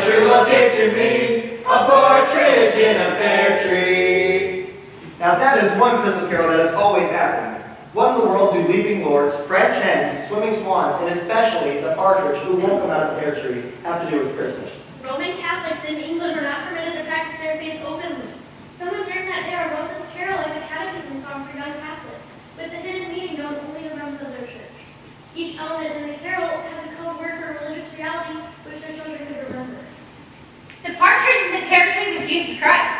true love gave to me, a partridge in a pear tree. Now that is one Christmas carol that is always happening. What in the world do leaping lords, French hens, swimming swans, and especially the partridge who won't come out of the pear tree have to do with Christmas? Roman Catholics in England were not permitted to practice their faith openly. Someone during that era wrote this carol as a catechism song for young Catholics, with the hidden meaning known only to members of their church. Each element in the carol has a code word for a religious reality which their children could remember. The partridge in the pear tree was Jesus Christ.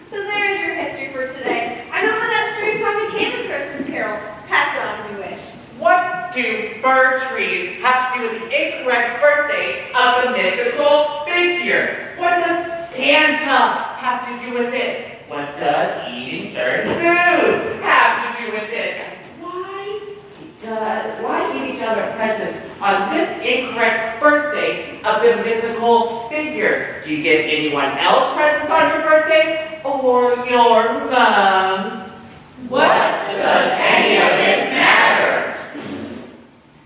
So there's your history for today. I know how that street song became a Christmas carol. Pass it on if you wish. What do fir trees have to do with the incorrect birthday of the mythical figure? What does Santa have to do with it? What does eating certain foods have to do with it? Why give each other presents on this incorrect birthday of the mythical figure? Do you give anyone else presents on your birthday or your mom's? What does any of it matter?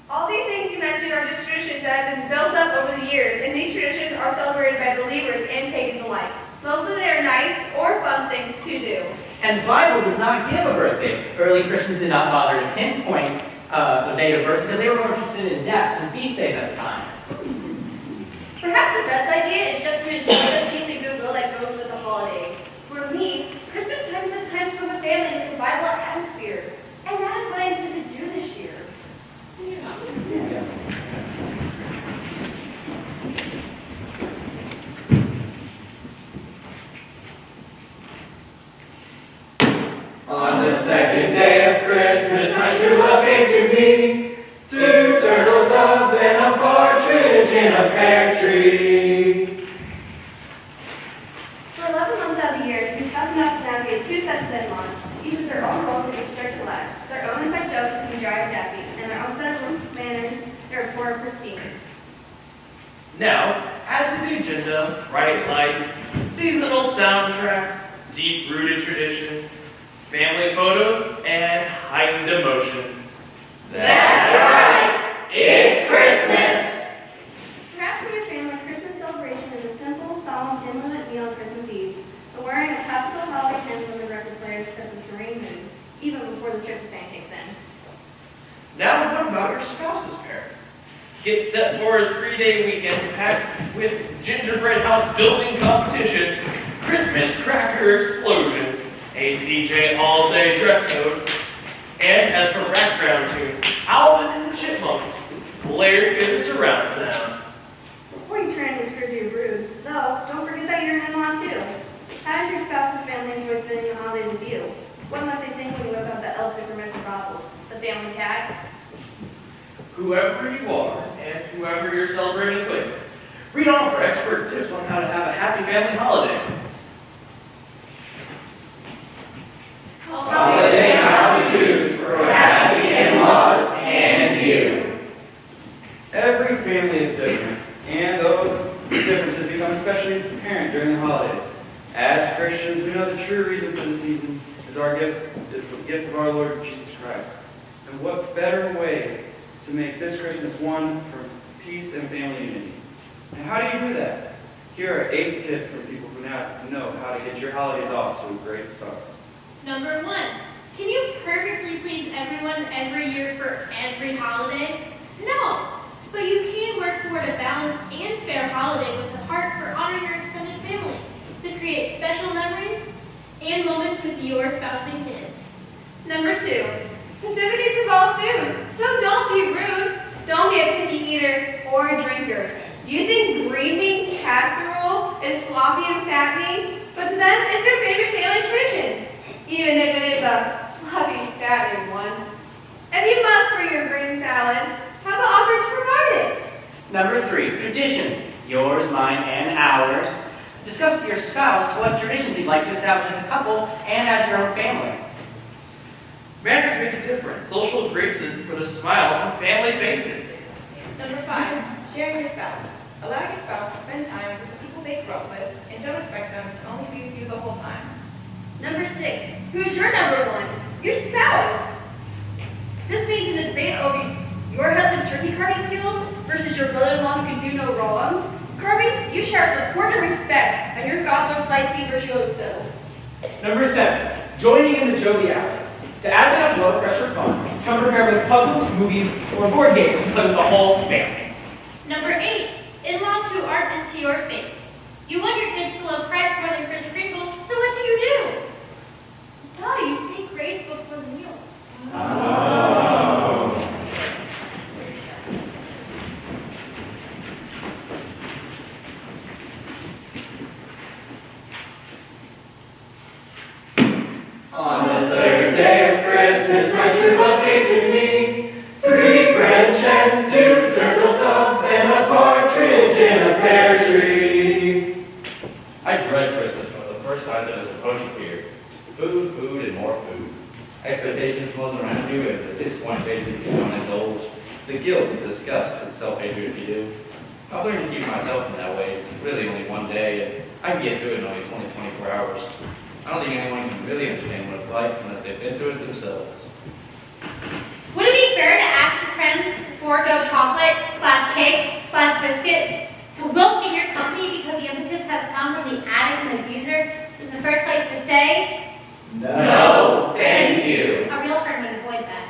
All these things you mentioned are just traditions that have been built up over the years, and these traditions are celebrated by believers and pagans alike. Mostly they are nice or fun things to do. And the Bible does not give a birthday. Early Christians did not bother to pinpoint the date of birth because they were more interested in deaths and feast days at the time. Perhaps the best idea is just to enjoy the peace and goodwill that goes with the holiday. For me, Christmas time is a time to spend with family and the Bible atmosphere. And that is what I intend to do this year. On the second day of Christmas, my true love gave to me 2 turtle doves and a partridge in a pear tree. For 11 months out of the year, you have enough to navigate 2 sets of in-laws, each with their own roles and strict relax, their own inside jokes that can be dry or daffy, and their own set of manners that are poor or pristine. Now, add to the agenda bright lights, seasonal soundtracks, deep-rooted traditions, family photos, and heightened emotions. That's right. It's Christmas. Perhaps in your family, Christmas celebration is a simple, solemn, dim-lit meal on Christmas Eve, the wearing of classical holiday hymns on the record players sets a serene mood, even before the trip to pancakes in. Now, what about your spouse's parents? Get set for a 3-day weekend packed with gingerbread house building competitions, Christmas cracker explosions, a PJ all-day dress code, and as for background tunes, Alvin and the Chipmunks, blared through the surround sound. Before you turn into Scrooge or Brood, though, don't forget that you're an in-law too. How does your spouse's family enjoy spending the holidays with you? What must they think when you whip out the elves or Mr. Bottles, the family cat? Whoever you are, and whoever you're celebrating with, read on for expert tips on how to have a happy family holiday. Holiday how-tos for happy in-laws and you. Every family is different, and those differences become especially apparent during the holidays. As Christians, we know the true reason for the season is the gift of our Lord Jesus Christ. And what better way to make this Christmas one for peace and family unity? And how do you do that? Here are 8 tips for people who now know how to get your holidays off to a great start. Number 1, can you perfectly please everyone every year for every holiday? No, but you can work toward a balanced and fair holiday with a heart for honoring your extended family to create special memories and moments with your spouse and kids. Number 2, festivities involve food, so don't be rude. Don't be a picky eater or a drinker. Do you think green bean casserole is sloppy and fattening? But to them, it's their favorite family tradition, even if it is a sloppy, fattening one. If you must for your green salad, have the offer to provide it. Number 3, traditions. Yours, mine, and ours. Discuss with your spouse what traditions you'd like to establish as a couple and as your own family. Manners make a difference. Social graces put a smile on family faces. Number 5, sharing your spouse. Allow your spouse to spend time with the people they grew up with, and don't expect them to only be with you the whole time. Number 6, who's your number 1? Your spouse. This means in the debate over your husband's turkey carving skills versus your brother-in-law who can do no wrongs, carving you share support and respect on your gobbler slicey virtuoso. Number 7, joining in the joviality. To add that low pressure fun, come prepared with puzzles, movies, or board games to play with the whole family. Number 8, in-laws who aren't into your faith. You want your kids to love Christ more than Kris Kringle, so what do? Duh, you say grace before the meals. On the third day of Christmas, my true love gave to me 3 French hens, 2 turtle doves, and a partridge in a pear tree. I dread Christmas from the first sign that it's approaching here. Food, food, and more food. Expectations floating around you, and at this point, basically, you don't indulge the guilt, the disgust, and self-hatred if you do. I've learned to keep myself in that way. It's really only one day, and I can get through it in only 24 hours. I don't think anyone can really understand what it's like unless they've been through it themselves. Would it be fair to ask your friends to forego chocolate/cake/biscuits to wilk in your company because the impetus has come from the addict and abuser in the first place to say, No, thank you. a real friend would avoid that.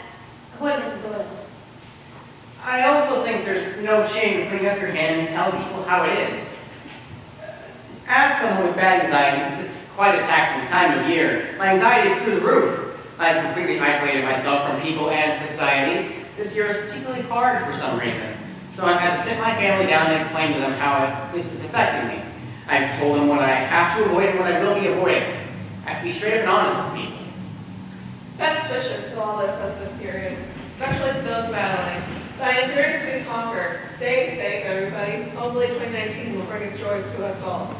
Avoid Mrs. Doyle's. I also think there's no shame in putting up your hand and telling people how it is. As someone with bad anxiety, this is quite a taxing time of year. My anxiety is through the roof. I've completely isolated myself from people and society. This year is particularly hard for some reason. So I've had to sit my family down and explain to them how this is affecting me. I've told them what I have to avoid and what I will be avoiding. I have to be straight up and honest with people. That's suspicious to all this festive period, especially to those battling. But I encourage us to conquer. Stay safe, everybody. Hopefully 2019 will bring its joys to us all.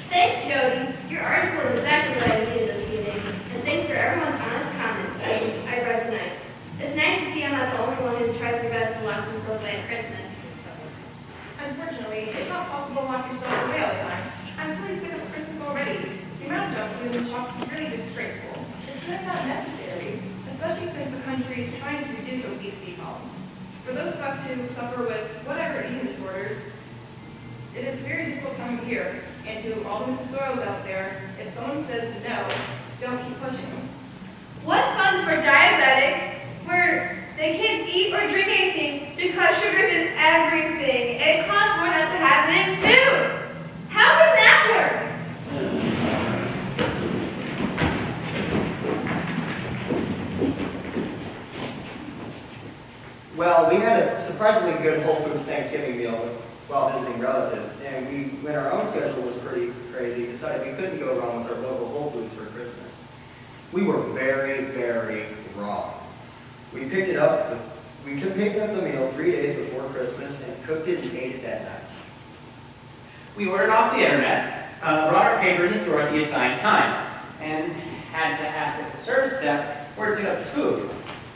Thanks, Jody. Your article is exactly what I needed this evening. And thanks for everyone's honest comments I read tonight. It's nice to see I'm not the only one who tries their best to lock themselves away at Christmas. Unfortunately, it's not possible to lock yourself away all the time. I'm totally sick of Christmas already. The amount of junk food in the shops is really disgraceful. It's kind of not necessary, especially since the country is trying to reduce obesity problems. For those of us who suffer with whatever eating disorders, it is a very difficult time of year. And to all the Mrs. Doyles out there, if someone says no, don't keep pushing them. What fun for diabetics where they can't eat or drink anything because sugar's in everything and it costs more not to have it in food. How can that work? Well, we had a surprisingly good Whole Foods Thanksgiving meal while visiting relatives, and when our own schedule was pretty crazy, decided we couldn't go wrong with our local Whole Foods for Christmas. We were very, very wrong. We picked up the meal 3 days before Christmas and cooked it and ate it that night. We ordered off the internet, brought our paper in the store at the assigned time, and had to ask at the service desk where to pick up the food.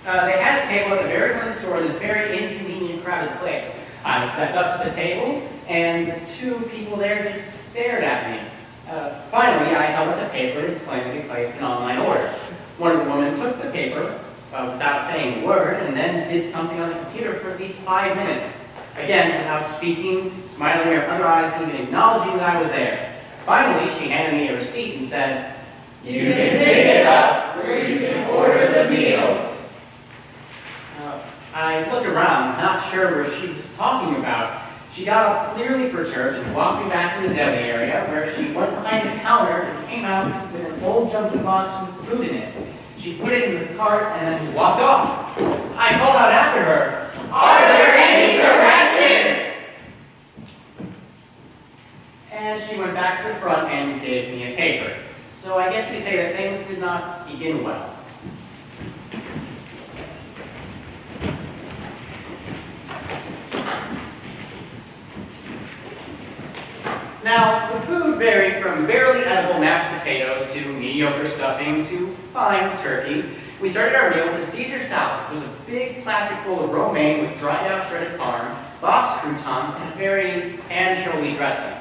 They had a table at the very front of the store in this very inconvenient, crowded place. I stepped up to the table, and the 2 people there just stared at me. Finally, I held up the paper and explained that we placed an online order. One of the women took the paper without saying a word, and then did something on the computer for at least 5 minutes. Again, without speaking, smiling with her other eyes, and even acknowledging that I was there. Finally, she handed me a receipt and said, You can pick it up where you can order the meals. I looked around, not sure where she was talking about. She got up clearly perturbed and walked me back to the deli area where she went behind the counter and came out with an old junky box with food in it. She put it in the cart and then walked off. I called out after her, Are there any corrections? And she went back to the front and gave me a paper. So I guess we could say that things did not begin well. Now, the food varied from barely edible mashed potatoes to mediocre stuffing to fine turkey. We started our meal with a Caesar salad. It was a big plastic bowl of romaine with dried out shredded parm, boxed croutons, and a very anchovy dressing.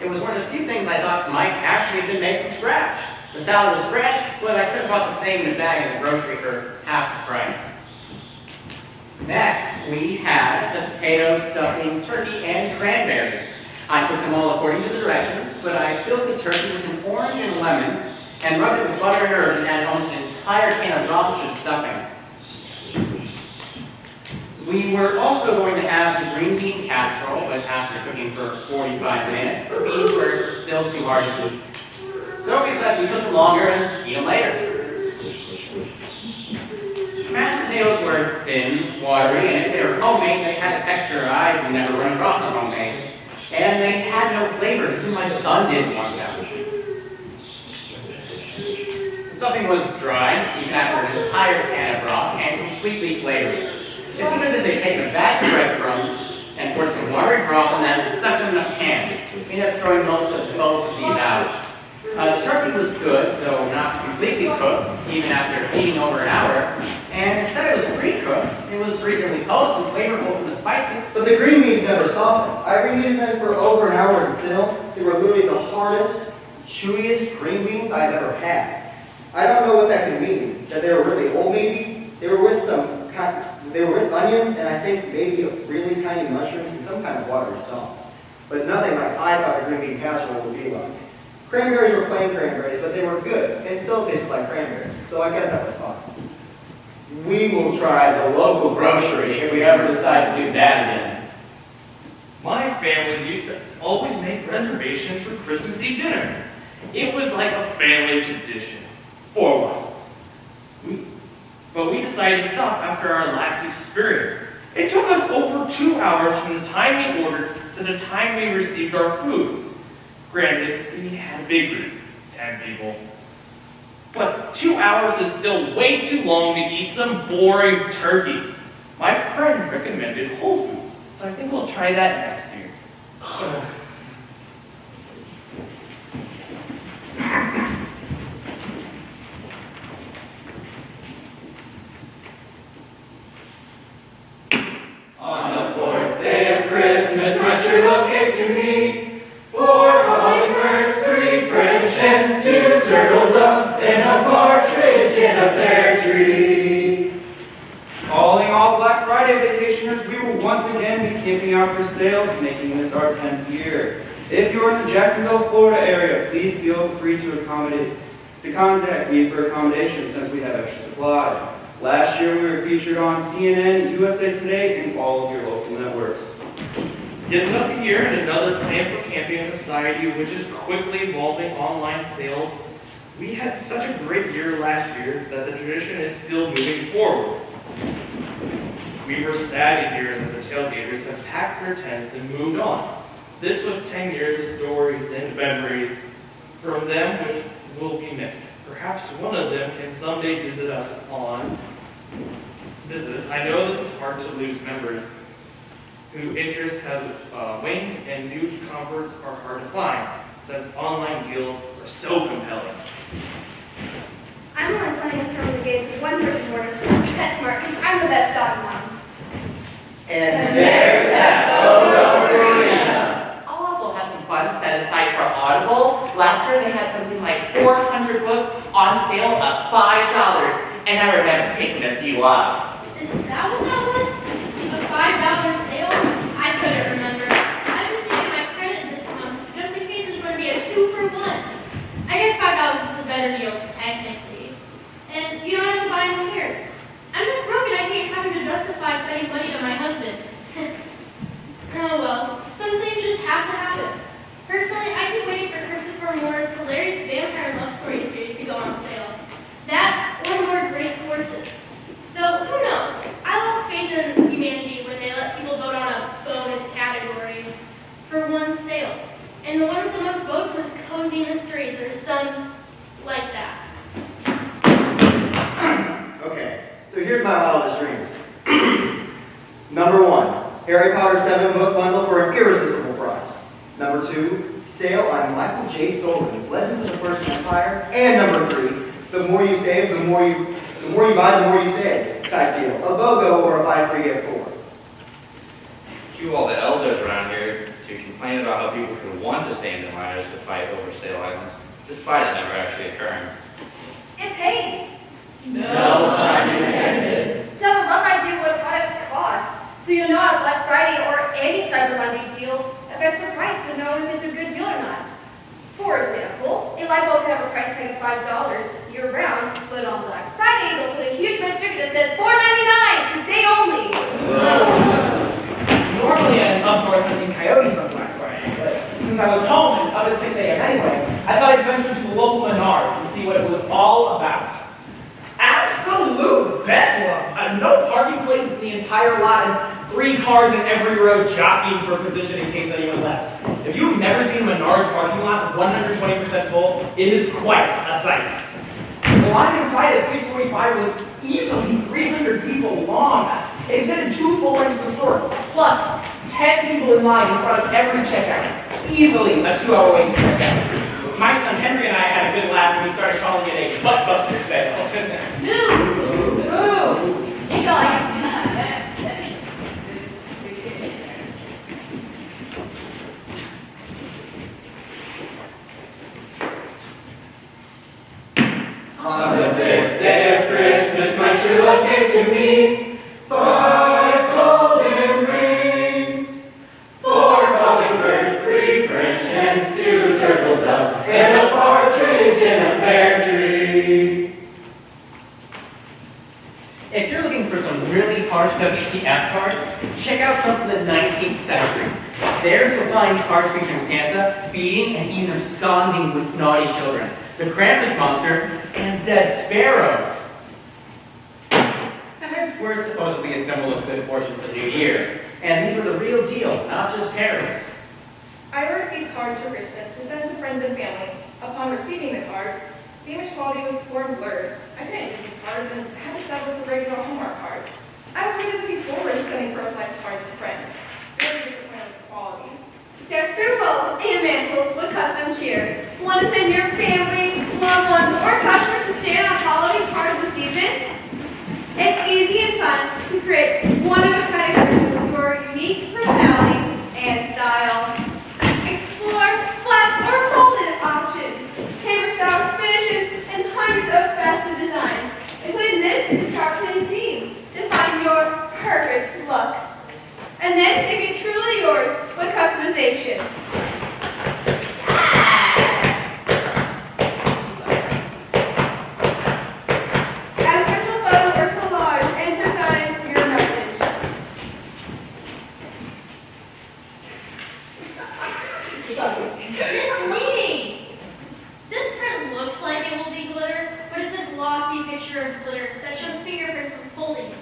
It was one of the few things I thought might actually have been made from scratch. The salad was fresh, but I could have bought the same in a bag in the grocery for half the price. Next, we had the potato, stuffing, turkey, and cranberries. I cooked them all according to the directions, but I filled the turkey with an orange and lemon and rubbed it with butter and herbs and added almost an entire can of relish and stuffing. We were also going to have the green bean casserole, but after cooking for 45 minutes, the beans were still too hard to eat. So we said we cook them longer and eat them later. Mashed potatoes were thin, watery, and if they were homemade, they had a texture I'd never run across on homemade. And they had no flavor, even my son didn't want them. The stuffing was dry, even after an entire can of broth, and completely flavorless. It seemed as if they'd taken a bag of breadcrumbs and poured some watery broth on them and stuck them in a pan. We ended up throwing most of both of these out. The turkey was good, though not completely cooked, even after heating over an hour. And instead it was pre-cooked, it was reasonably toast and flavorful from the spices. But the green beans never softened. I reheated them for over an hour and still, they were literally the hardest, chewiest green beans I've ever had. I don't know what that could mean. That they were really old maybe. They were with onions and I think maybe really tiny mushrooms and some kind of watery sauce. But nothing like I thought a green bean casserole would be like. Cranberries were plain cranberries, but they were good and still tasted like cranberries. So I guess that was fine. We will try the local grocery if we ever decide to do that again. My family used to always make reservations for Christmas Eve dinner. It was like a family tradition. For a while. But we decided to stop after our last experience. It took us over 2 hours from the time we ordered to the time we received our food. Granted, we had a big group, 10 people. But 2 hours is still way too long to eat some boring turkey. My friend recommended Whole Foods, so I think we'll try that next year. On the fourth day of Christmas, my true love gave to me 4 hummingbirds, 3 French hens, 2 turtle doves, and a partridge in a pear tree. Calling all Black Friday vacationers, we will once again be camping out for sales, making this our 10th year. If you're in the Jacksonville, Florida area, please feel free to contact me for accommodations since we have extra supplies. Last year, we were featured on CNN, USA Today, and all of your local networks. Yet another year and another plan for camping in a society which is quickly evolving online sales. We had such a great year last year that the tradition is still moving forward. We were sad to hear that the tailgaters have packed their tents and moved on. This was 10 years of stories and memories from them which will be missed. Perhaps one of them can someday visit us on business. I know this is hard to lose members whose interest has waned and new converts are hard to find since online deals are so compelling. I'm only planning to turn the gates with 1 turkey order. That's smart, because I'm the best dog mom. And there's that Bogo Marina. I'll also have some funds set aside for Audible. Last year they had something like 400 books on sale at $5, and I remember picking a few up. Is that what that was? A $5 sale? I couldn't remember. I've been saving my credit this month just in case there's going to be a 2 for 1. I guess $5 is a better deal technically. And you don't have to buy any pairs. I'm just broke and I keep having to justify spending money on my husband. Oh well, some things just have to happen. Personally, I keep waiting for Christopher Moore's hilarious vampire love story series to go on sale. That or more great courses. Though, who knows? I lost faith in humanity when they let people vote on a bonus category for one sale. And the one with the most votes was Cozy Mysteries or some like that. Okay, so here's my wildest dreams. Number 1, Harry Potter 7-book bundle for an irresistible price. Number 2, sale on Michael J. Sullivan's Legends of the First Empire. And number 3, the more you save, the more you buy, the more you save type deal. A BOGO or a buy 3 get 4. Cue all the elders around here to complain about how people could want to stay in the minors to fight over sale items, despite it never actually occurring. It pays. No pun intended. To have a rough idea what products cost, so you'll know on Black Friday or any Cyber Monday deal if affects the price to know if it's a good deal or not. For example, a light bulb can have a price tag of $5 year-round, but on Black Friday they'll put a huge red sticker that says $4.99, today only. Normally I'm up north hunting coyotes on Black Friday, but since I was home and up at 6 a.m. anyway, I thought I'd venture to the local Menards and see what it was all about. Absolute bedlam! No parking places in the entire lot and 3 cars in every row jockeying for position in case anyone left. If you've never seen a Menards parking lot 120% full, it is quite a sight. The line inside at 6:45 was easily 300 people long. It extended 2 full lengths of the store, plus 10 people in line in front of every checkout. Easily a 2-hour wait to checkout. My son Henry and I had a good laugh when we started calling it a butt-buster sale. Ooh! Keep going. On the 5th day of Christmas, my true love gave to me 5 golden rings, 4 calling birds, 3 French hens, 2 turtle doves, and a partridge in a pear tree. If you're looking for some really harsh WTF cards, check out some from the 19th century. There's you'll find cards featuring Santa beating and even absconding with naughty children, the Krampus monster, and dead sparrows. And these were supposedly a symbol of good fortune for the new year. And these were the real deal, not just parodies. I ordered these cards for Christmas to send to friends and family. Upon receiving the cards, the image quality was poor and blurred. I couldn't use these cards and had to settle with the regular Hallmark cards. I was really looking forward to sending personalized cards to friends. Very disappointed with the quality. Deck their walls and mantles with custom cheer. Want to send your family, loved ones, or customers to stand on holiday cards this season? It's easy and fun to create one-of-a-kind experience with your unique personality and style. Explore flat or folded options, paper styles, finishes, and hundreds of festive designs, including this carpeted themes to find your perfect look. And then make it truly yours with customization. Add a special photo or collage and personalize your message. Misleading! This print looks like it will be glitter, but it's a glossy picture of glitter that shows fingerprints from folding.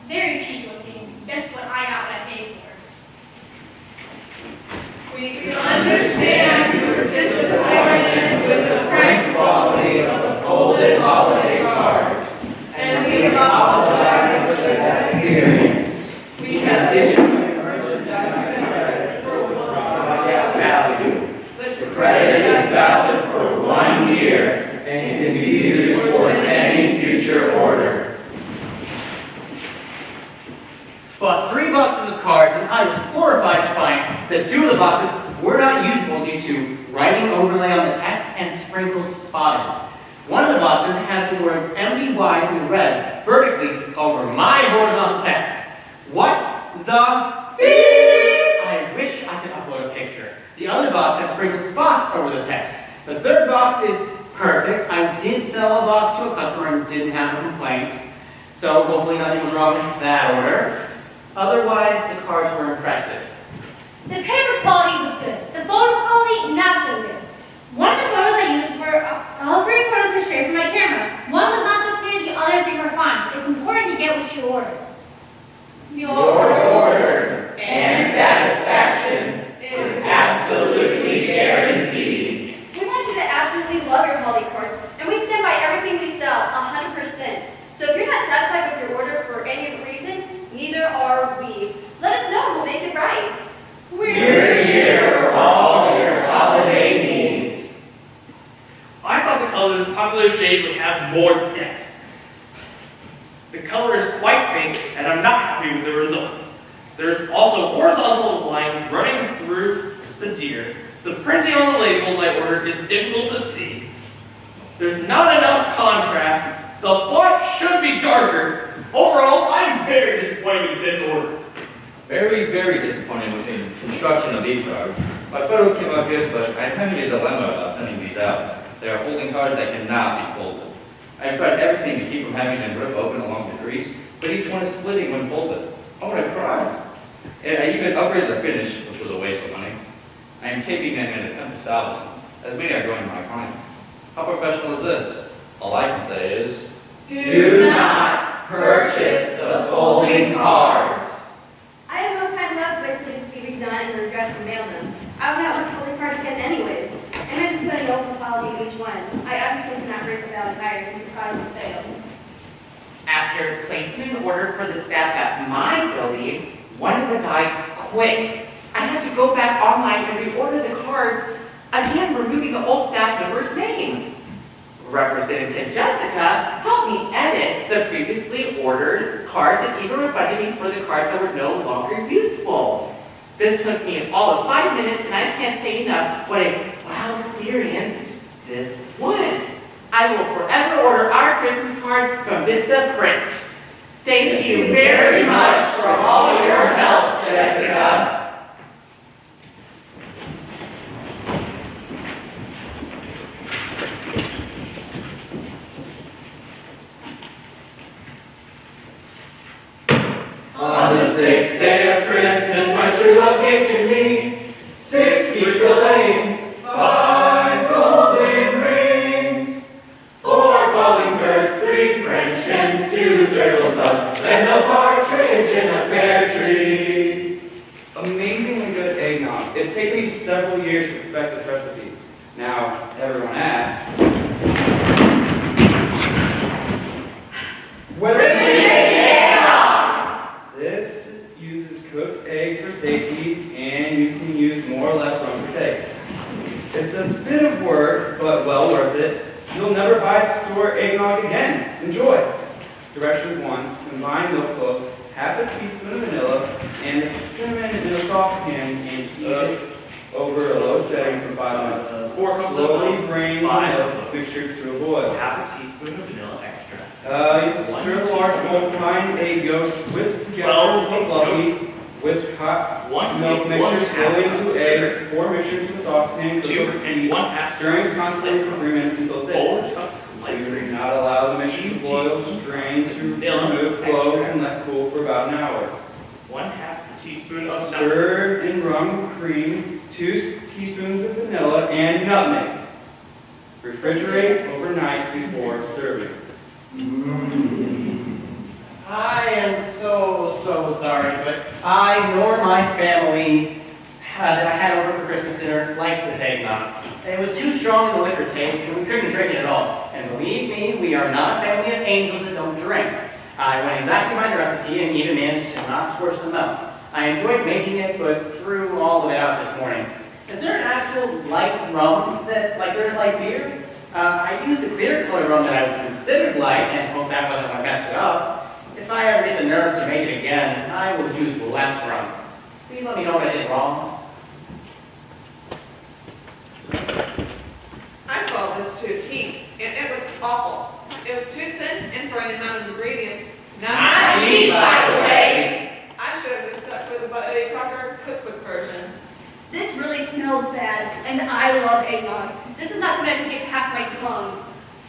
Very cheap looking. Guess what I got what I paid for? We understand your disappointment with the frank quality of the folded holiday cards, and we apologize for the experience. We have issued merchandise credit for value. The credit is valid for 1 year and can be used towards any future order. Bought 3 boxes of cards, and I was horrified to find that 2 of the boxes were not usable due to writing overlay on the text and sprinkled spotting. One of the boxes has the words MDYs in red vertically over my horizontal text. What the beep? I wish I could upload a picture. The other box has sprinkled spots over the text. The 3rd box is perfect. I did sell a box to a customer and didn't have a complaint. So hopefully nothing was wrong with that order. Otherwise, the cards were impressive. The paper quality was good. The photo quality, not so good. One of the photos I used were, all 3 photos were straight from my camera. One was not so clear, the other 3 were fine. It's important to get what you order. Your order and satisfaction is absolutely guaranteed. We want you to absolutely love your holiday cards, and we stand by everything we sell, 100%. So if you're not satisfied with your order for any reason, neither are we. Let us know and we'll make it right. We're here for all your holiday needs. I thought the color's popular shade would have more depth. The color is quite faint, and I'm not happy with the results. There's also horizontal lines running through the deer. The printing on the labels I ordered is difficult to see. There's not enough contrast. The font should be darker. Overall, I'm very disappointed with this order. Very, very disappointed with the construction of these cards. My photos came out good, but I'm having a dilemma about sending these out. They are folding cards that cannot be folded. I've tried everything to keep from having them rip open along the crease, but each one is splitting when folded. I want to cry. And I even upgraded the finish, which was a waste of money. I am taping them in an attempt to salvage them, as many are going to my clients. How professional is this? All I can say is, Do not purchase the folding cards. I have no time left to wait for these to be redone and addressed and mail them. I will not want holding cards again anyways. Imagine putting open quality in each one. I obviously cannot break the valid tires since the product has failed. After placing an order for the staff at my building, one of the guys quit. I had to go back online and reorder the cards, again removing the old staff member's name. Representative Jessica helped me edit the previously ordered cards and even refunded me for the cards that were no longer useful. This took me all of 5 minutes, and I can't say enough what a wow experience this was. I will forever order our Christmas cards from Vista Print. Thank you very much for all your help, Jessica. On the sixth day of Christmas, my true love gave to me 6 geese a-laying, 5 golden rings, 4 calling birds, 3 French hens, 2 turtle doves, and a partridge in a pear tree. Amazingly good eggnog. It's taken me several years to perfect this recipe. Now, everyone asks, where did we make eggnog? This uses cooked eggs for safety, and you can use more or less rum for taste. It's a bit of work, but well worth it. You'll never buy store eggnog again. Enjoy. Directions 1, combine milk cloves, half a teaspoon of vanilla, and the cinnamon in a saucepan and heat it over a low setting for 5 minutes. Slowly drain the milk mixture to a boil. Half a teaspoon of vanilla extract. You stir the large bowl, find a yolk, whisk together with fluffies, whisk hot milk mixture slowly into eggs, pour mixture into the saucepan, cook over heat, stirring constantly for 3 minutes until thick. Do not allow the mixture to boil, strain to remove cloves and let cool for about an hour. 1/2 teaspoon of Stir in rum cream, 2 teaspoons of vanilla, and nutmeg. Refrigerate overnight before serving. I am so sorry, but I nor my family that I had over for Christmas dinner liked this eggnog. It was too strong in the liquor taste, and we couldn't drink it at all. And believe me, we are not a family of angels that don't drink. I went exactly by the recipe and even managed to not scorch the milk. I enjoyed making it, but threw all of it out this morning. Is there an actual light rum that, like there's light beer? I used the clear color rum that I considered light and hope that wasn't what messed it up. If I ever get the nerve to make it again, I will use less rum. Please let me know what I did wrong. I called this to a T, and it was awful. It was too thin and for the amount of ingredients. Not cheap, by the way. I should have just stuck with a proper cookbook version. This really smells bad, and I love eggnog. This is not something I can get past my tongue.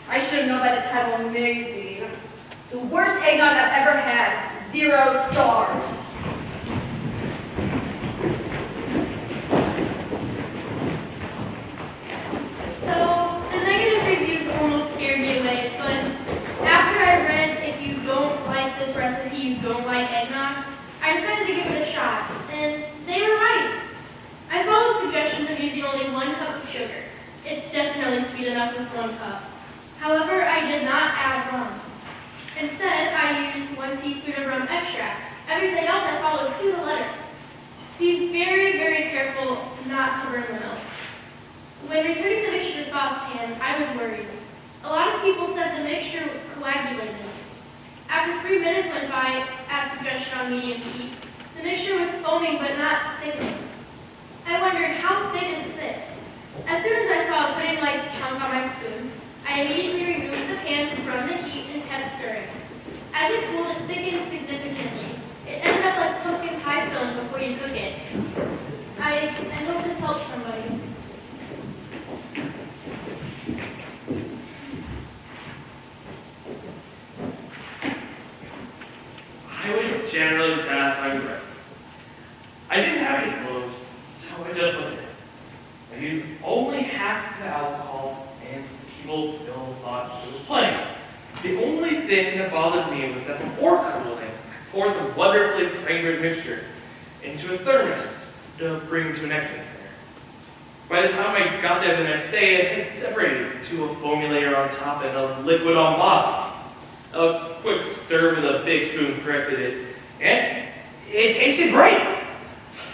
I should have known by the title amazing. The worst eggnog I've ever had. 0 stars. So, the negative reviews almost scared me away, but after I read if you don't like this recipe, you don't like eggnog, I decided to give it a shot, and they were right. I followed suggestions of using only 1 cup of sugar. It's definitely sweet enough with 1 cup. However, I did not add rum. Instead, I used 1 teaspoon of rum extract. Everything else I followed to the letter. Be very, very careful not to burn the milk. When returning the mixture to saucepan, I was worried. A lot of people said the mixture coagulated. After 3 minutes went by, as suggested on medium heat, the mixture was foaming but not thickening. I wondered, how thick is thick? As soon as I saw a pudding-like chunk on my spoon, I immediately removed the pan from the heat and kept stirring. As it cooled, it thickened significantly. It ended up like pumpkin pie filling already closed, so I just let it. I used only half the alcohol, and people still thought it was plenty. The only thing that bothered me was that before cooling, I poured the wonderfully fragrant mixture into a thermos to bring to an Xmas dinner. By the time I got there the next day, it had separated to a foamulator on top and a liquid on bottom. A quick stir with a big spoon corrected it, and it tasted great.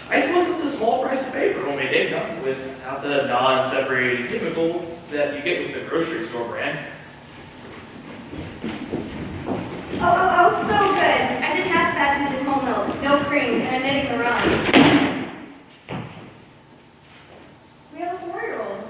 I suppose it's a small price to pay for homemade income without the non-separated chemicals that you get with the grocery store brand. Oh, so good. I did half batches in whole milk, no cream, and I'm knitting the rum. We have a 4-year-old.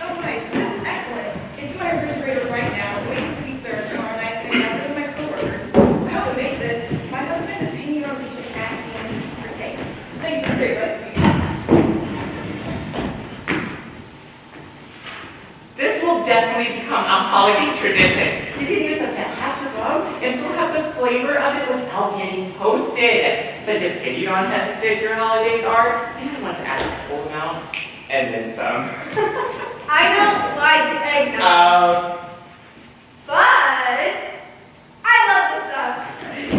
Oh, right, this is excellent. It's in my refrigerator right now, waiting to be served tomorrow night, and I'm with my coworkers. I hope it makes it. My husband is hanging on beach and asking for taste. Thanks for a great recipe. This will definitely become a holiday tradition. You can use up to half the rum and still have the flavor of it without getting toasted. But depending on how big your holidays are, you might want to add a full amount and then some. I don't like eggnog, but I love this stuff.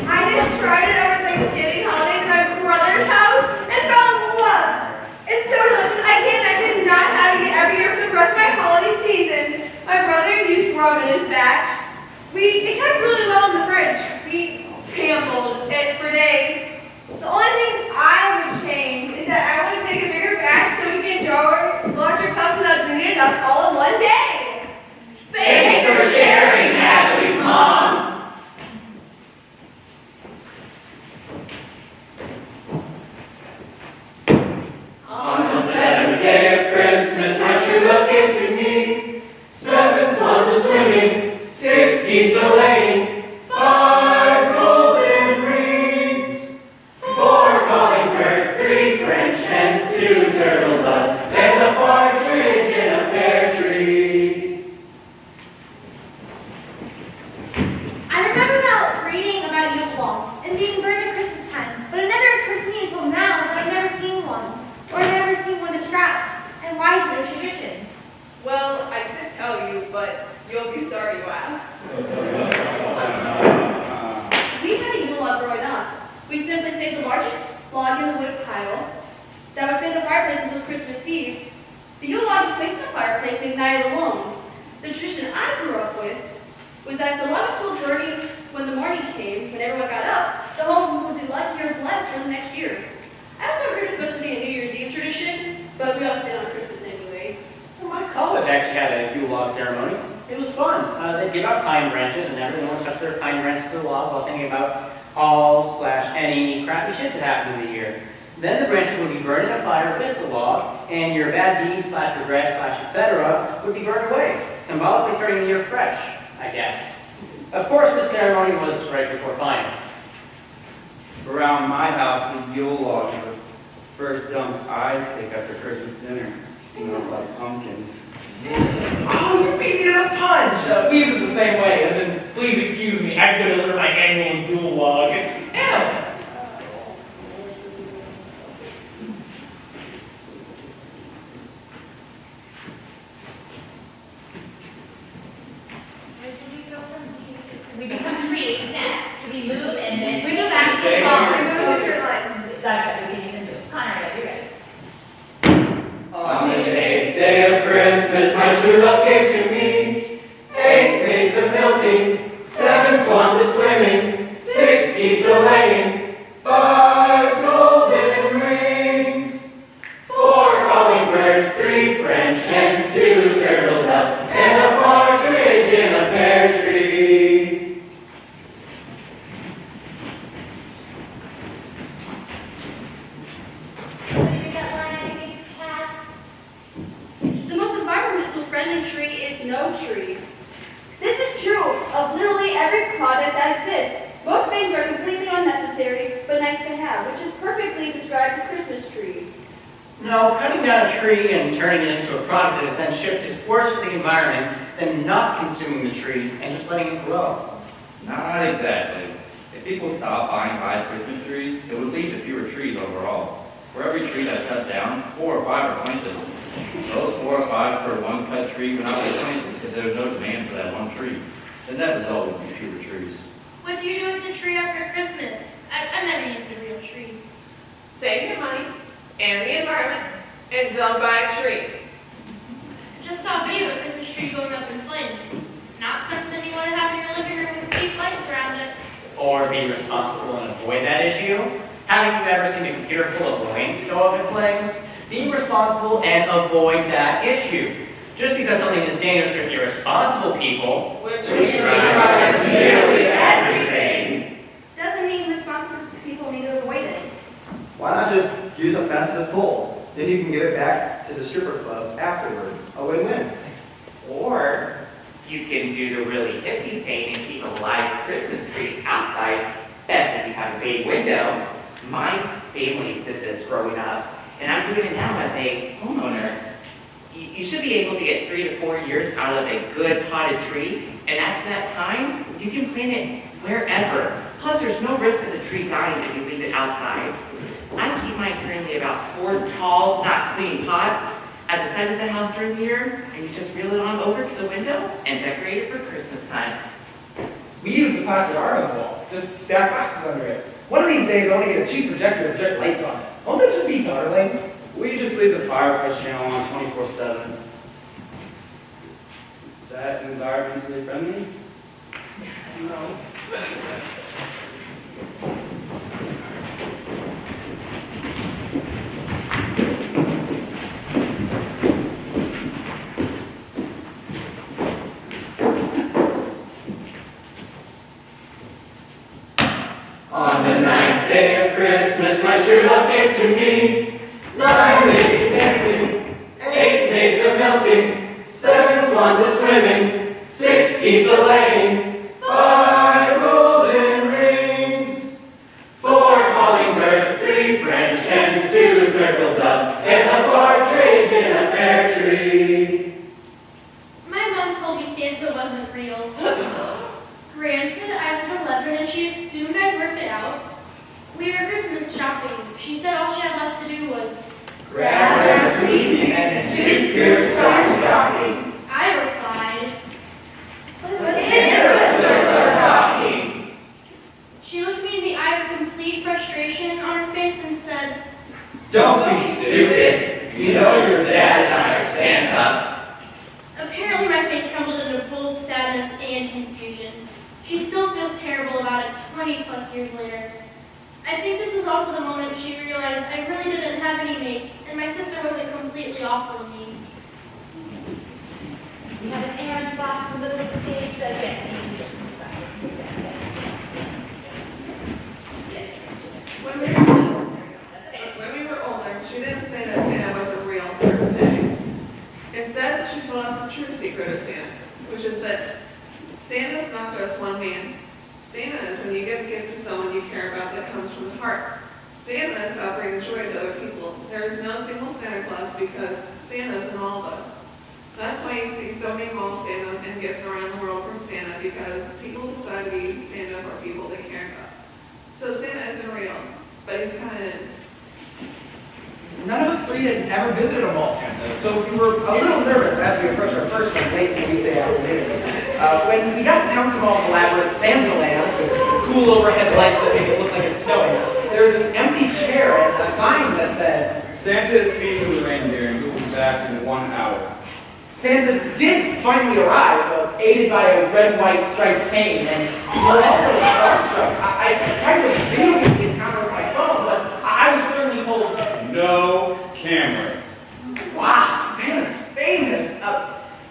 I just tried it over Thanksgiving holidays at my brother's house and fell in love. It's so delicious. I can't imagine not having it every year for the rest of my holiday seasons. My brother used rum in his batch. It kept really well in the fridge. We sampled it for days. The only thing I would change is that I would make a bigger batch so we can enjoy larger cups without drinking it up all in one day. Thanks for sharing, Natalie's mom. On the seventh day of Christmas, my true love gave to me 7 swans a swimming, 6 geese a laying, 5 golden rings, 4 calling birds, 3 French hens, 2 turtle doves, and a partridge in a pear tree. I remember now reading about Yule logs and being burned at Christmas time, but it never occurred to me until now that I've never seen one, or I've never seen one described. And why is it a tradition? Well, I could tell you, but you'll be sorry you asked. We had a Yule log growing up. We simply saved the largest log in the wood pile that would fit in the fireplace until Christmas Eve. The Yule log is placed in the fireplace and ignited alone. The tradition I grew up with was that if the log was still burning when the morning came, when everyone got up, the home would be lucky or blessed for the next year. I also heard it was supposed to be a New Year's Eve tradition, but we all stayed on Christmas anyway. Well, my college actually had a Yule log ceremony. It was fun. They'd give out pine branches, and everyone would touch their pine branch to the log while thinking about all/any crappy shit that happened in the year. Then the branches would be burned in a fire with the log, and your bad deeds/regrets/etc. would be burned away, symbolically starting the year fresh, I guess. Of course, the ceremony was right before finals. Around my house, the Yule log is the first dump I take after Christmas dinner. Smells like pumpkins. Oh, you beat me to the punch! We use it the same way, as in, please excuse me, I have to deliver my annual Yule log. Else. We become trees next. We move and then We go back to Stay the farm. here. We go to your line. That's what we can do. Connor, are you ready? On the 8th day of Christmas, my true love gave to me 8 maids a milking, 7 swans a swimming, 6 geese a laying, 5 golden rings, 4 calling birds, 3 French hens, 2 turtle doves, and a partridge in a pear tree. The most environmental friendly tree is no tree. This is true of literally every product that exists. Most things are completely unnecessary, but nice to have, which is perfectly described a Christmas tree. No, cutting down a tree and turning it into a product that is then shipped is worse for the environment than not consuming the tree and just letting it grow. Not exactly. If people stopped buying 5 Christmas trees, it would lead to fewer trees overall. For every tree that's cut down, 4 or 5 are planted. Those 4 or 5 per one cut tree would not be planted because there was no demand for that one tree. The net result would be fewer trees. What do you do with the tree after Christmas? I've never used a real tree. Save your money and the environment and don't buy a tree. I just saw a video of a Christmas tree going up in flames. Not something you want to have in your living room with cheap lights around it. Or be responsible and avoid that issue. Haven't you ever seen a computer full of lanes go up in flames? Be responsible and avoid that issue. Just because something is dangerous for irresponsible people, Which describes nearly everything. Doesn't mean responsible people need to avoid it. Why not just use a Festivus pole? Then you can give it back to the stripper club afterward. A win-win. Or you can do the really hippie thing and keep a live Christmas tree outside, best if you have a bay window. My family did this growing up, and I'm doing it now as a homeowner. You should be able to get 3 to 4 years out of a good potted tree, and after that time, you can plant it wherever. Plus, there's no risk of the tree dying if you leave it outside. I keep mine currently about 4 tall, not clean pot at the side of the house during the year, and you just reel it on over to the window and decorate it for Christmas time. We use the plastic Arno wall. Just stack boxes under it. One of these days, I want to get a cheap projector to project lights on it. Won't that just be darling? We just leave the fireplace channel on 24/7. Is that environmentally friendly? No. On the 9th day of Christmas, my true love gave to me 9 ladies dancing, 8 maids a milking, 7 swans a swimming, 6 geese a laying, 5 golden rings, 4 calling birds, 3 French hens, 2 turtle doves, and a partridge in a pear tree. My mom told me Santa wasn't real. Granted, I was 11 and she assumed I'd worked it out. We were Christmas shopping. She said all she had left to do was Grab her sweets and toot your stocking. I replied. Santa fills our stockings. She looked me in the eye with complete frustration on her face and said, Don't be stupid. You know your dad and I are Santa. Apparently my face crumbled into bold sadness and confusion. She still feels terrible about it 20 plus years later. I think this was also the moment she realized I really didn't have any mates, and my sister wasn't completely awful to me. We have an errand box in the middle of the stage that gets When we were older, she didn't say that Santa wasn't real per se. Instead, she told us the true secret of Santa, which is this. Santa is not just one man. Santa is when you give a gift to someone you care about that comes from the heart. Santa is about bringing joy to other people. There is no single Santa Claus because Santa is in all of us. That's why you see so many mall Santas and gifts around the world from Santa, because people decide to be Santa for people they care about. So Santa isn't real, but he kind of is. None of us 3 had ever visited a mall Santa, so we were a little nervous as we approached our first one late in the weekday afternoon. When we got to Townsend Mall's elaborate Santa Land with cool overhead lights that make it look like it's snowing, there was an empty chair and a sign that said, Santa is speaking with the reindeer and will be back in 1 hour. Santa did finally arrive, aided by a red-white striped cane, and we were all really starstruck. I tried to video the encounter with my phone, but I was sternly told, No cameras. wow, Santa's famous.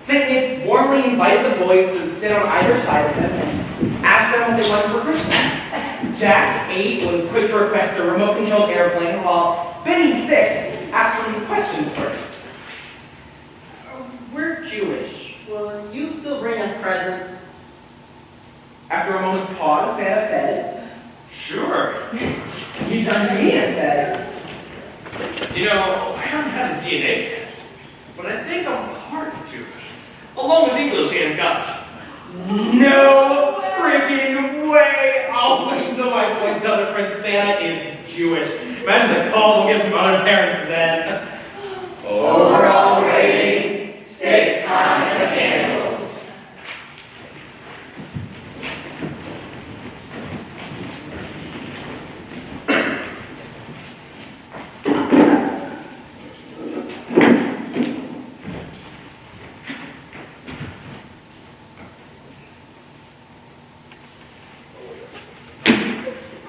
Saint Nick warmly invited the boys to sit on either side of him and asked them what they wanted for Christmas. Jack, 8, was quick to request a remote-controlled airplane, while Benny, 6, asked some questions first. We're Jewish. Will you still bring us presents? After a moment's pause, Santa said, Sure. He turned to me and said, You know, I haven't had a DNA test, but I think I'm part Jewish, along with English and Scottish. No friggin' way! I'll wait until my boys tell their friend Santa is Jewish. Imagine the calls we'll get from other parents then. Overall rating, 6 Hanukkah candles.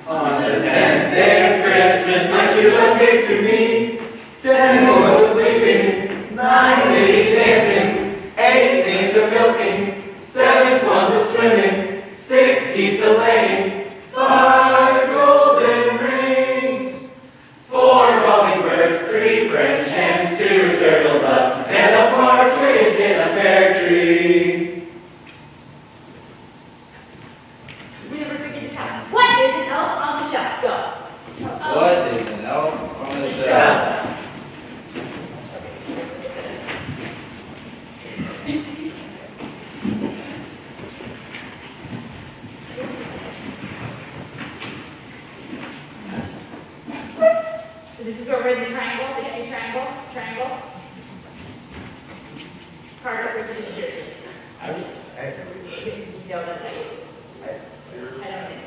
On the 10th day of Christmas, my true love gave to me 10 lords weeping, 9 ladies dancing, 8 maids a milking, 7 swans a swimming, 6 geese a laying, 5 golden rings, 4 hummingbirds, 3 French hens, 2 turtle doves, and a partridge in a pear tree. We never forget to tell. What is an elf on the shelf? Go. What is an elf on the shelf? So this is where we're in the triangle, the heavy triangle, triangle. Carter, where did you do it? No, that's not you. I don't think.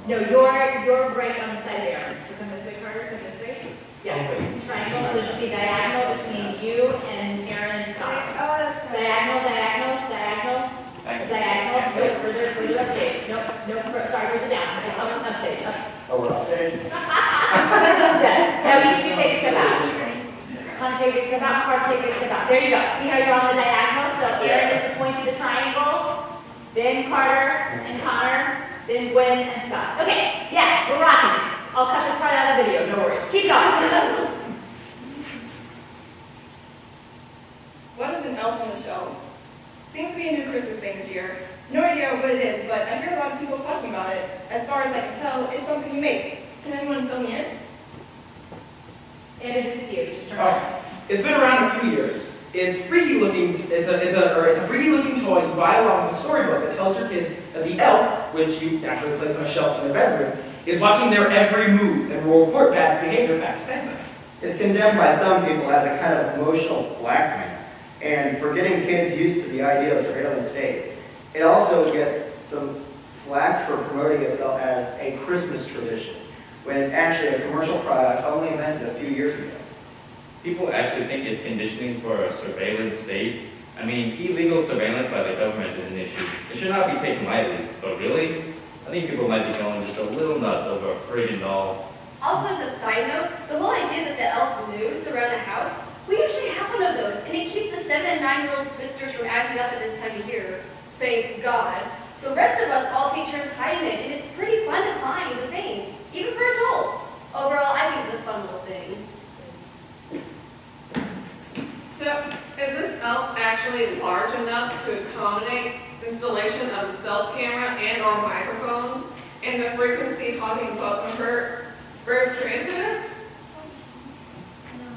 No, you're right on the side of the arm. So come this way, Carter, come this way. Yeah, triangle, so it should be diagonal between you and Aaron and Scott. Oh, that's right. Diagonal, diagonal, diagonal, diagonal, no, further upstage. Nope, sorry, further down. Upstage, up. Oh, we're upstairs? Yes, now each of you take a step out. Con take a step out, Card take a step out. There you go. See how you're on the diagonal? So Aaron is the point of the triangle, then Carter and Connor, then Gwen and Scott. Okay, yes, we're rocking it. I'll cut this part out of the video, no worries. Keep going. What is an elf on the shelf? Seems to be a new Christmas thing this year. No idea what it is, but I hear a lot of people talking about it. As far as I can tell, it's something you make. Can anyone fill me in? And this is you, just Oh, remember. it's been around a few years. It's freaky looking. It's a freaky looking toy you buy along with a storybook that tells your kids that the elf, which you naturally place on a shelf in their bedroom, is watching their every move and will report bad behavior back to Santa. It's condemned by some people as a kind of emotional blackmail and for getting kids used to the idea of surveillance state. It also gets some flack for promoting itself as a Christmas tradition, when it's actually a commercial product only invented a few years ago. People actually think it's conditioning for a surveillance state. I mean, illegal surveillance by the government is an issue. It should not be taken lightly, but really, I think people might be going just a little nuts over a friggin' doll. Also, as a side note, the whole idea that the elf moves around the house, we actually have one of those, and it keeps the 7 and 9-year-old sisters from acting up at this time of year. Thank God. The rest of us all take turns hiding it, and it's pretty fun to find the thing, even for adults. Overall, I think it's a fun little thing. So, is this elf actually large enough to accommodate installation of a stealth camera and or microphone and the frequency hogging button for first transmitter?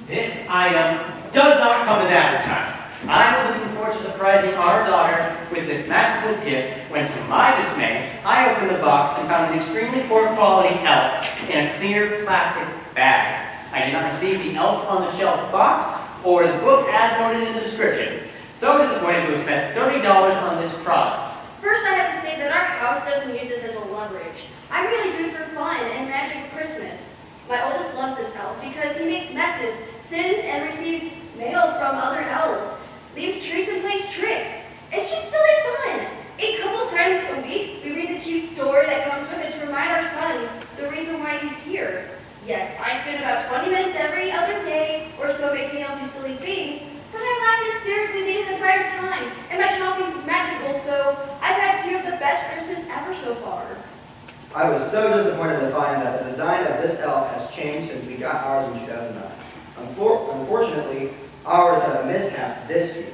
This item does not come as advertised. I was looking forward to surprising our daughter with this magical gift when, to my dismay, I opened the box and found an extremely poor quality elf in a clear plastic bag. I did not receive the elf on the shelf box or the book as noted in the description. So disappointed to have spent $30 on this product. First, I have to say that our house doesn't use this as a leverage. I really do it for fun and magic Christmas. My oldest loves this elf because he makes messes, sends and receives mail from other elves, leaves treats and plays tricks. It's just silly fun. A couple times a week, we read the cute story that comes with it to remind our sons the reason why he's here. Yes, I spend about 20 minutes every other day or so making elf do silly things, but I laugh hysterically the entire time, and my child thinks it's magical, so I've had 2 of the best Christmas ever so far. I was so disappointed to find that the design of this elf has changed since we got ours in 2009. Unfortunately, ours had a mishap this year,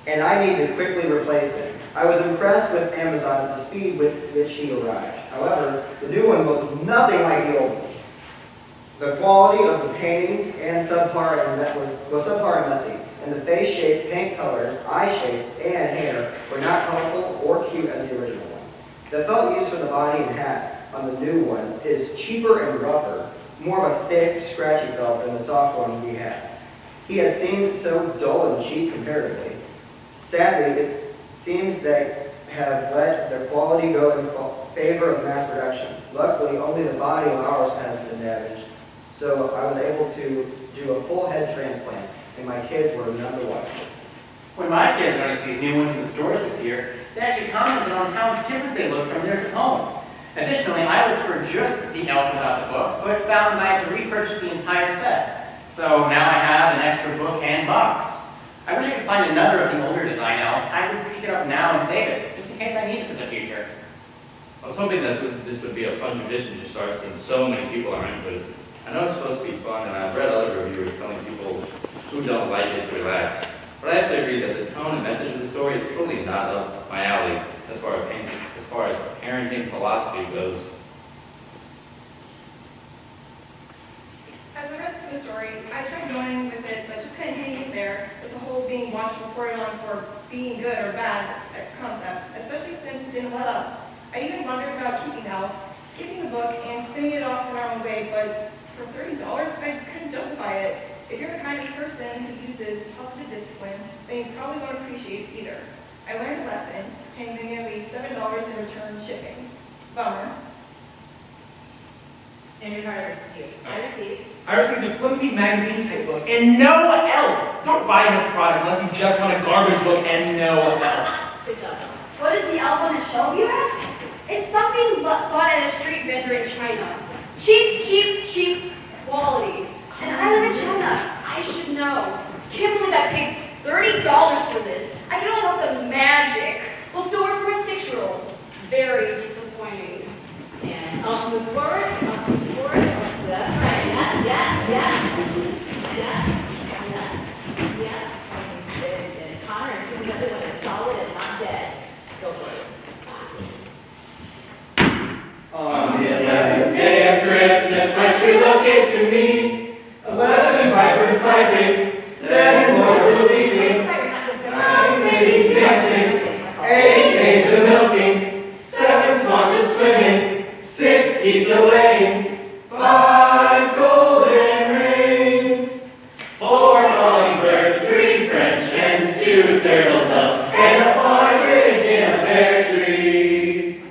and I need to quickly replace it. I was impressed with Amazon at the speed with which he arrived. However, the new one looked nothing like the old one. The quality of the painting and was subpar and messy, and the face-shaped, paint colors, eye shape, and hair were not colorful or cute as the original one. The felt used for the body and hat on the new one is cheaper and rougher, more of a thick, scratchy felt than the soft one we had. He had seemed so dull and cheap comparatively. Sadly, it seems they have let their quality go in favor of mass production. Luckily, only the body of ours has been damaged, so I was able to do a full head transplant, and my kids were none the wiser. When my kids noticed these new ones in the stores this year, they actually commented on how different they looked from theirs at home. Additionally, I looked for just the elf without the book, but found I had to repurchase the entire set. So now I have an extra book and box. I wish I could find another of the older design elf. I would pick it up now and save it, just in case I need it for the future. I was hoping this would be a fun tradition to start since so many people are into it. I know it's supposed to be fun, and I've read other reviewers telling people who don't like it to relax. But I have to agree that the tone and message of the story is totally not up my alley as far as parenting philosophy goes. As I read through the story, I tried going with it, but just couldn't hang in there with the whole being watched and reported on for being good or bad concept, especially since it didn't let up. I even wondered about keeping Elf, skipping the book, and spinning it off the wrong way, but for $30, I couldn't justify it. If you're the kind of person who uses positive discipline, then you probably won't appreciate it either. I learned a lesson, paying the nearly $7 in return shipping. Bummer. And your card receipt. I received a flimsy magazine type book and no elf. Don't buy this product unless you just want a garbage book and no elf. Good job. What is the elf on the shelf, you ask? It's something bought at a street vendor in China. Cheap, cheap, cheap quality. And I live in China. I should know. Can't believe I paid $30 for this. I can only hope the magic will still work for a 6-year-old. Very disappointing. And I'll move forward. That's right. Yeah. And Connor, assuming the other one is solid and not dead. Go for it. On the 11th day of Christmas, my true love gave to me 11 pipers piping, 10 lords were weeping, 9 ladies dancing, 8 maids a milking, 7 swans a swimming, 6 geese a laying, 5 golden rings, 4 calling-birds, 3 French hens, 2 turtle doves, and a partridge in a pear tree.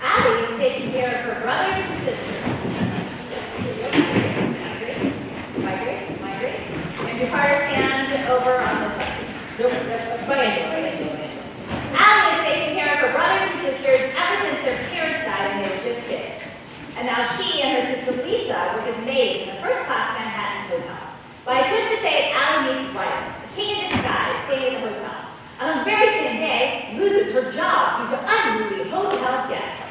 Allie is taking care of her brothers and sisters. Migrate. And your Carter stand over on the side. Allie is taking care of her brothers and sisters ever since their parents died and they were just kids. And now she and her sister Lisa work as maids in the first-class Manhattan hotel. By a twist of fate, Allie meets Brian, the king in disguise, staying in the hotel. And on the very same day, loses her job due to unruly hotel guests.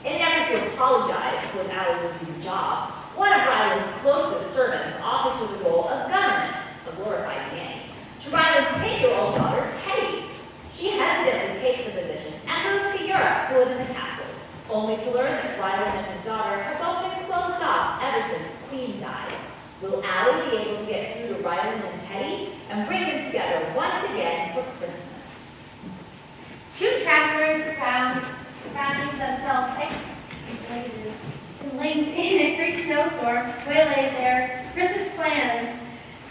In an effort to apologize for Allie losing her job, one of Ryland's closest servants offers her the role of governess, a glorified nanny, to Ryland's 10-year-old daughter, Teddy. She hesitantly takes the position and moves to Europe to live in the castle, only to learn that Ryland and his daughter have both been closed off ever since the Queen died. Will Allie be able to get through to Ryland and Teddy and bring them together once again for Christmas? Two travelers finding themselves linked in a freak snowstorm waylaid their Christmas plans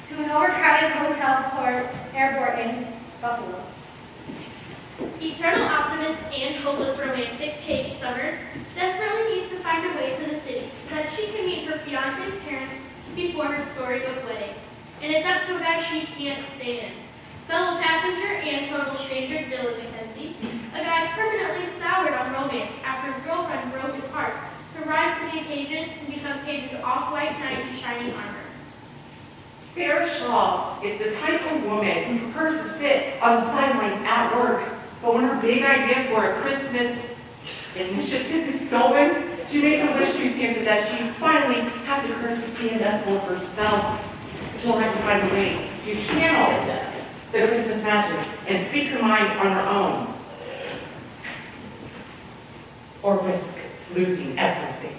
to an overcrowded hotel airport in Buffalo. Eternal optimist and hopeless romantic Paige Summers desperately needs to find her way to the city so that she can meet her fiancé's parents before her storybook wedding. And it's up to a guy she can't stay in. Fellow passenger and total stranger Dylan McKenzie, a guy permanently soured on romance after his girlfriend broke his heart, to rise to the occasion and become Paige's off-white knight in shining armor. Sarah Shaw is the type of woman who prefers to sit on the sidelines at work, but when her big idea for a Christmas initiative is stolen, she makes a wish to Santa that she finally have the courage to stand up for herself. She'll have to find a way to channel the Christmas magic and speak her mind on her own, or risk losing everything.